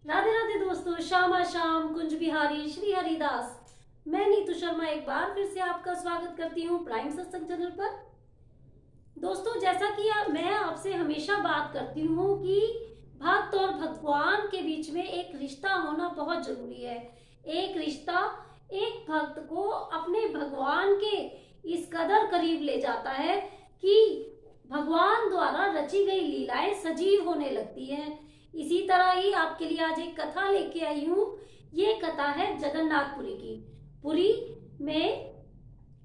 राधे राधे दोस्तों, श्यामा श्याम कुंज बिहारी श्री हरिदास। मैं नीतू शर्मा एक बार फिर से आपका स्वागत करती हूँ प्राइम सत्संग चैनल पर। दोस्तों, जैसा कि मैं आपसे हमेशा बात करती हूँ कि भक्त और भगवान के बीच में एक रिश्ता होना बहुत जरूरी है। एक रिश्ता एक भक्त को अपने भगवान के इस कदर करीब ले जाता है कि भगवान द्वारा रची गई लीलाएं सजीव होने लगती हैं। इसी तरह ही आपके लिए आज एक कथा लेके आई हूँ। ये कथा है जगन्नाथपुरी की। पुरी में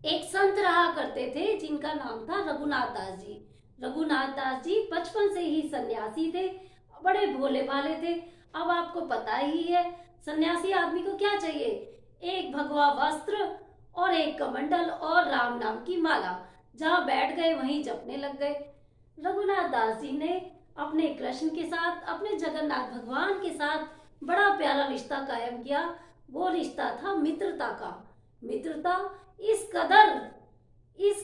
एक संत रहा करते थे जिनका नाम था रघुनाथ दास जी। रघुनाथ दास जी बचपन से ही सन्यासी थे, बड़े भोले भाले थे। अब आपको पता ही है सन्यासी आदमी को क्या चाहिए, एक भगवा वस्त्र और एक कमंडल और राम नाम की माला। जहां बैठ गए वहीं जपने लग गए। रघुनाथ दास जी ने अपने कृष्ण के साथ, अपने जगन्नाथ भगवान के साथ बड़ा प्यारा रिश्ता कायम किया। वो रिश्ता था मित्रता का। मित्रता इस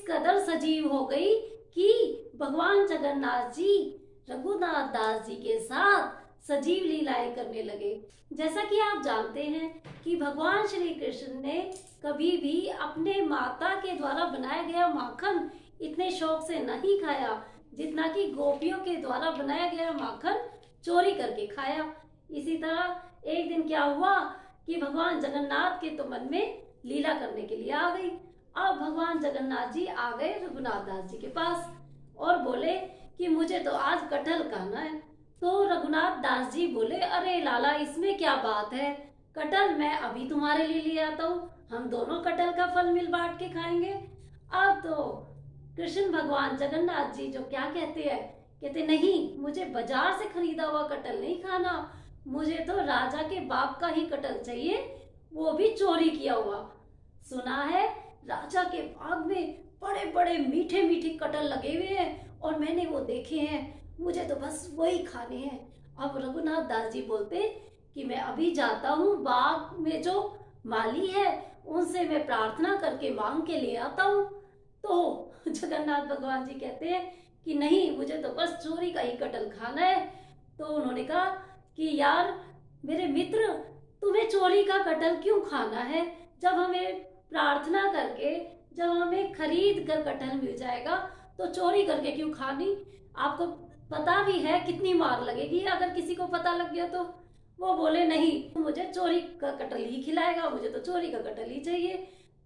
कदर सजीव हो गई कि भगवान जगन्नाथ जी रघुनाथ दास जी के साथ सजीव लीलाएं करने लगे। जैसा कि आप जानते हैं कि भगवान श्री कृष्ण ने कभी भी अपने माता के द्वारा बनाया गया माखन इतने शौक से नहीं खाया जितना कि गोपियों के द्वारा बनाया गया माखन चोरी करके खाया। इसी तरह एक दिन क्या हुआ कि भगवान जगन्नाथ के तो मन में लीला करने के लिए आ गई। अब भगवान जगन्नाथ जी आ गए रघुनाथ दास जी के पास और बोले कि मुझे तो आज कटहल खाना है। तो रघुनाथ दास जी बोले, अरे लाला, इसमें क्या बात है, कटहल मैं अभी तुम्हारे लिए ले आता हूँ, हम दोनों कटहल का फल मिल बांट के खाएंगे। अब तो कृष्ण भगवान जगन्नाथ जी जो क्या कहते हैं, कहते नहीं, मुझे बाजार से खरीदा हुआ कटहल नहीं खाना, मुझे तो राजा के बाप का ही कटहल चाहिए, वो भी चोरी किया हुआ। सुना है राजा के बाग में बड़े बड़े मीठे मीठे कटहल लगे हुए हैं और मैंने वो देखे हैं, मुझे तो बस वही खाने हैं। अब रघुनाथ दास जी बोलते कि मैं अभी जाता हूँ, बाग में जो माली है उनसे मैं प्रार्थना करके मांग के ले आता हूँ। तो जगन्नाथ भगवान जी कहते हैं कि नहीं, मुझे तो बस चोरी का ही कटहल खाना है। तो उन्होंने कहा कि यार मेरे मित्र, तुम्हें चोरी का कटहल क्यों खाना है, जब हमें प्रार्थना करके, जब हमें खरीद कर कटहल मिल जाएगा तो चोरी करके क्यों खानी। आपको पता भी है कितनी मार लगेगी अगर किसी को पता लग गया तो। वो बोले नहीं, मुझे चोरी का कटहल ही खिलाएगा, मुझे तो चोरी का कटहल ही चाहिए।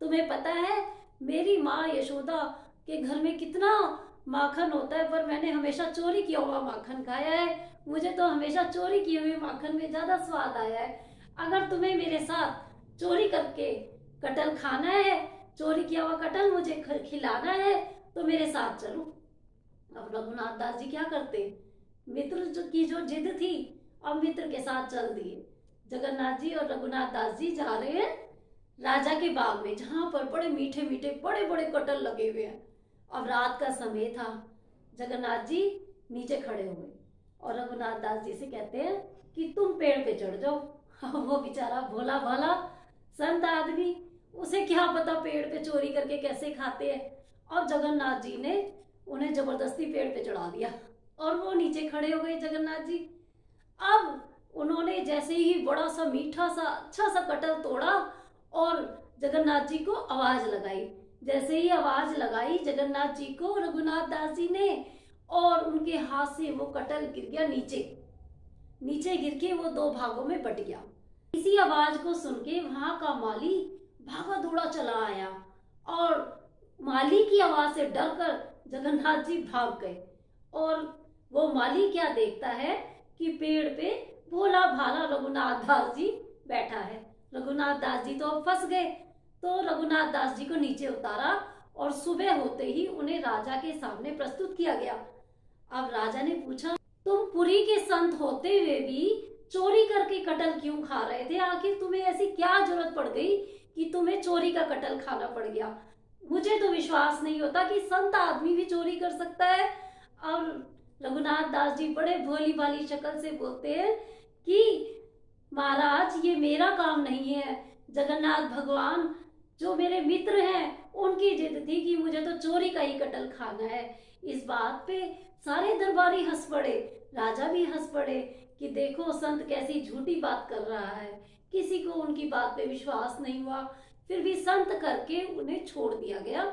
तुम्हें पता है मेरी माँ यशोदा के घर में कितना माखन होता है, पर मैंने हमेशा चोरी किया हुआ माखन खाया है, मुझे तो हमेशा चोरी किए हुए माखन में ज्यादा स्वाद आया है। अगर तुम्हें मेरे साथ चोरी करके कटहल खाना है, चोरी किया हुआ कटहल मुझे खिलाना है, तो मेरे साथ चलो। अब रघुनाथ दास जी क्या करते, मित्र की जो जिद थी, अब मित्र के साथ चल दिए। जगन्नाथ जी और रघुनाथ दास जी जा रहे हैं राजा के बाग में, जहां पर बड़े मीठे मीठे बड़े बड़े कटहल लगे हुए हैं। अब रात का समय था। जगन्नाथ जी नीचे खड़े हुए और रघुनाथ दास जी से कहते हैं कि तुम पेड़ पे चढ़ जाओ। वो बेचारा भोला भाला संत आदमी, उसे क्या पता पेड़ पे चोरी करके कैसे खाते हैं। और जगन्नाथ जी ने उन्हें जबरदस्ती पेड़ पे चढ़ा दिया और वो नीचे खड़े हो गए जगन्नाथ जी। अब उन्होंने जैसे ही बड़ा सा मीठा सा अच्छा सा कटहल तोड़ा और जगन्नाथ जी को आवाज लगाई। जैसे ही आवाज लगाई जगन्नाथ जी को रघुनाथ दास जी ने, और उनके हाथ से वो कटहल गिर गया नीचे। नीचे गिर के वो दो भागों में बट गया। इसी आवाज को सुन के वहां का माली भागा दौड़ा चला आया और माली की आवाज से डरकर जगन्नाथ जी भाग गए। और वो माली क्या देखता है कि पेड़ पे भोला भाला रघुनाथ दास जी बैठा है। रघुनाथ दास जी तो अब फंस गए। तो रघुनाथ दास जी को नीचे उतारा और सुबह होते ही उन्हें राजा के सामने प्रस्तुत किया गया। अब राजा ने पूछा, तुम पुरी के संत होते हुए भी चोरी करके कटहल क्यों खा रहे थे, आखिर तुम्हें ऐसी क्या जरूरत पड़ गई कि तुम्हें चोरी का कटहल खाना पड़ गया। मुझे तो विश्वास नहीं होता कि संत आदमी भी चोरी कर सकता है। और रघुनाथ दास जी बड़े भोली भाली शक्ल से बोलते हैं कि महाराज, ये मेरा काम नहीं है, जगन्नाथ भगवान जो मेरे मित्र हैं उनकी जिद थी कि मुझे तो चोरी का ही कटहल खाना है। इस बात पे सारे दरबारी हंस पड़े, राजा भी हंस पड़े कि देखो संत कैसी झूठी बात कर रहा है, किसी को उनकी बात पे विश्वास नहीं हुआ। फिर भी संत करके उन्हें छोड़ दिया गया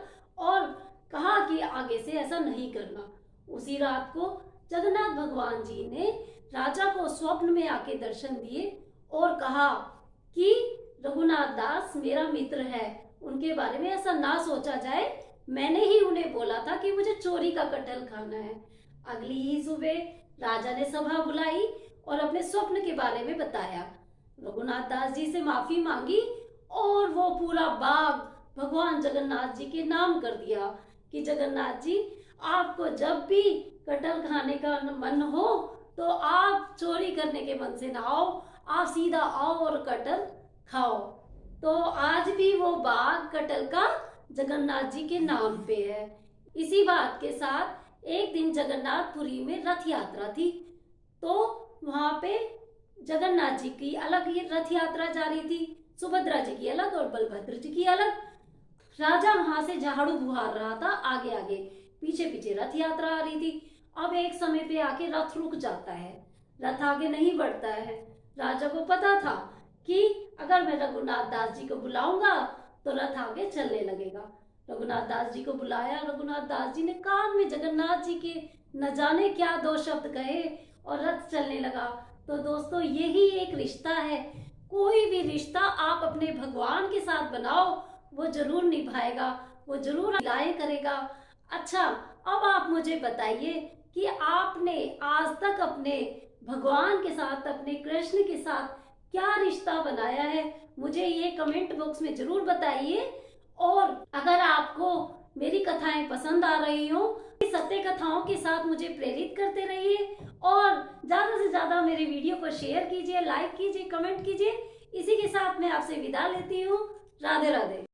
और कहा कि आगे से ऐसा नहीं करना। उसी रात को जगन्नाथ भगवान जी ने राजा को स्वप्न में आके दर्शन दिए और कहा कि रघुनाथ दास मेरा मित्र है, उनके बारे में ऐसा ना सोचा जाए, मैंने ही उन्हें बोला था कि मुझे चोरी का कटहल खाना है। अगली ही सुबह राजा ने सभा बुलाई और अपने स्वप्न के बारे में बताया। रघुनाथ दास जी से माफी मांगी और वो पूरा बाग भगवान जगन्नाथ जी के नाम कर दिया कि जगन्नाथ जी, आपको जब भी कटहल खाने का मन हो तो आप चोरी करने के मन से ना आओ, आप सीधा आओ और कटहल खाओ। तो आज भी वो बाग कटहल का जगन्नाथ जी के नाम पे है। इसी बात के साथ एक दिन जगन्नाथपुरी में रथ यात्रा थी, तो वहां पे जगन्नाथ जी की अलग ही रथ यात्रा जा रही थी, सुभद्रा जी की अलग और बलभद्र जी की अलग। राजा वहां से झाड़ू बुहार रहा था, आगे आगे पीछे पीछे रथ यात्रा आ रही थी। अब एक समय पे आके रथ रुक जाता है, रथ आगे नहीं बढ़ता है। राजा को पता था कि अगर मैं रघुनाथ दास जी को बुलाऊंगा तो रथ आगे चलने लगेगा। रघुनाथ दास जी को बुलाया, रघुनाथ दास जी ने कान में जगन्नाथ जी के न जाने क्या दो शब्द कहे और रथ चलने लगा। तो दोस्तों, यही एक रिश्ता है। कोई भी रिश्ता आप अपने भगवान के साथ बनाओ, वो जरूर निभाएगा, वो जरूर लाए करेगा। अच्छा, अब आप मुझे बताइए कि आपने आज तक अपने भगवान के साथ, अपने कृष्ण के साथ क्या रिश्ता बनाया है, मुझे ये कमेंट बॉक्स में जरूर बताइए। और अगर आपको मेरी कथाएं पसंद आ रही हो, सत्य कथाओं के साथ मुझे प्रेरित करते रहिए और ज्यादा से ज्यादा मेरे वीडियो को शेयर कीजिए, लाइक कीजिए, कमेंट कीजिए। इसी के साथ मैं आपसे विदा लेती हूँ। राधे राधे।